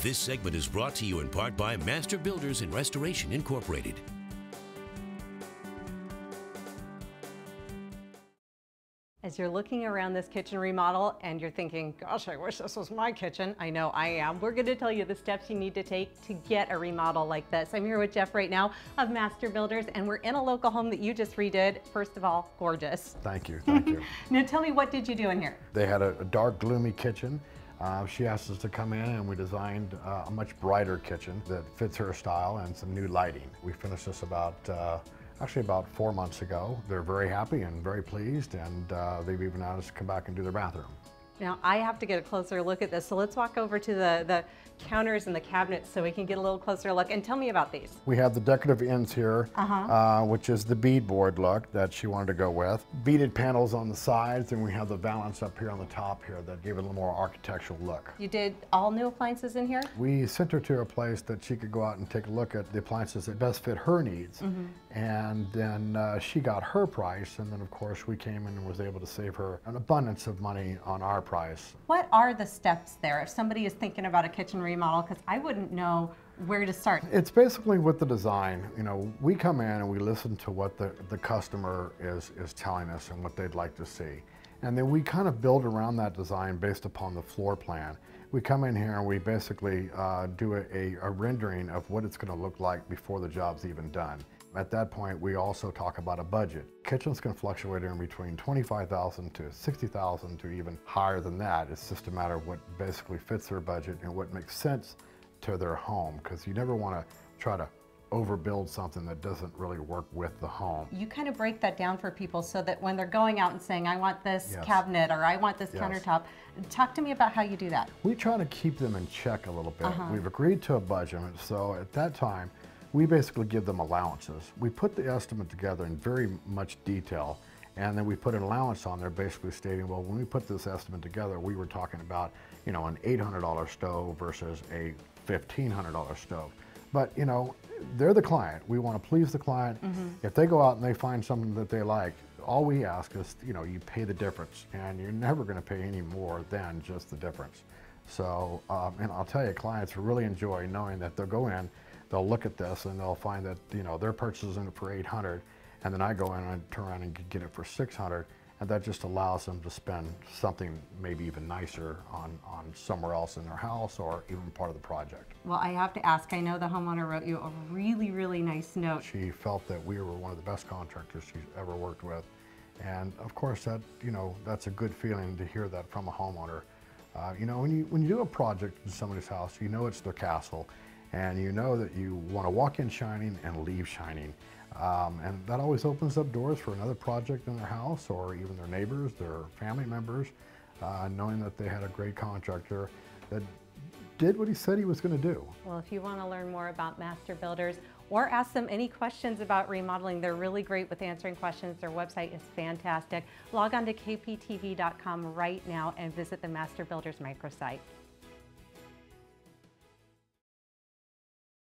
This segment is brought to you in part by Master Builders and Restoration Incorporated. As you're looking around this kitchen remodel and you're thinking, gosh, I wish this was my kitchen. I know I am. We're going to tell you the steps you need to take to get a remodel like this. I'm here with Jeff right now of Master Builders, and we're in a local home that you just redid. First of all, gorgeous. Thank you, thank you. Now tell me, what did you do in here? They had a dark, gloomy kitchen. She asked us to come in and we designed a much brighter kitchen that fits her style and some new lighting. We finished this actually about 4 months ago. They're very happy and very pleased, and they've even asked us to come back and do the bathroom. Now I have to get a closer look at this, so let's walk over to the counters and the cabinets so we can get a little closer look. And tell me about these. We have the decorative ends here, which is the beadboard look that she wanted to go with. Beaded panels on the sides, and we have the valance up here on the top here that gave it a little more architectural look. You did all new appliances in here? We sent her to a place that she could go out and take a look at the appliances that best fit her needs. And then she got her price, and then of course we came in and was able to save her an abundance of money on our price. What are the steps there if somebody is thinking about a kitchen remodel? Because I wouldn't know where to start. It's basically with the design. You know, we come in and we listen to what the customer is telling us and what they'd like to see. And then we kind of build around that design based upon the floor plan. We come in here and we basically do a rendering of what it's going to look like before the job's even done. At that point, we also talk about a budget. Kitchens can fluctuate in between $25,000 to $60,000 to even higher than that. It's just a matter of what basically fits their budget and what makes sense to their home, because you never want to try to overbuild something that doesn't really work with the home. You kind of break that down for people so that when they're going out and saying, I want this cabinet or I want this countertop, talk to me about how you do that. We try to keep them in check a little bit. We've agreed to a budget, so at that time, we basically give them allowances. We put the estimate together in very much detail, and then we put an allowance on there basically stating, well, when we put this estimate together, we were talking about, you know, an $800 stove versus a $1,500 stove. But, you know, they're the client. We want to please the client. If they go out and they find something that they like, all we ask is, you know, you pay the difference, and you're never going to pay any more than just the difference. So, and I'll tell you, clients really enjoy knowing that they'll go in, they'll look at this, and they'll find that, you know, they're purchasing it for $800, and then I go in and turn around and get it for $600, and that just allows them to spend something maybe even nicer on somewhere else in their house or even part of the project. Well, I have to ask, I know the homeowner wrote you a really, really nice note. She felt that we were one of the best contractors she's ever worked with, and of course that, you know, that's a good feeling to hear that from a homeowner. You know, when you do a project in somebody's house, you know it's their castle, and you know that you want to walk in shining and leave shining. And that always opens up doors for another project in their house or even their neighbors, their family members, knowing that they had a great contractor that did what he said he was going to do. Well, if you want to learn more about Master Builders or ask them any questions about remodeling, they're really great with answering questions. Their website is fantastic. Log on to kptv.com right now and visit the Master Builders microsite.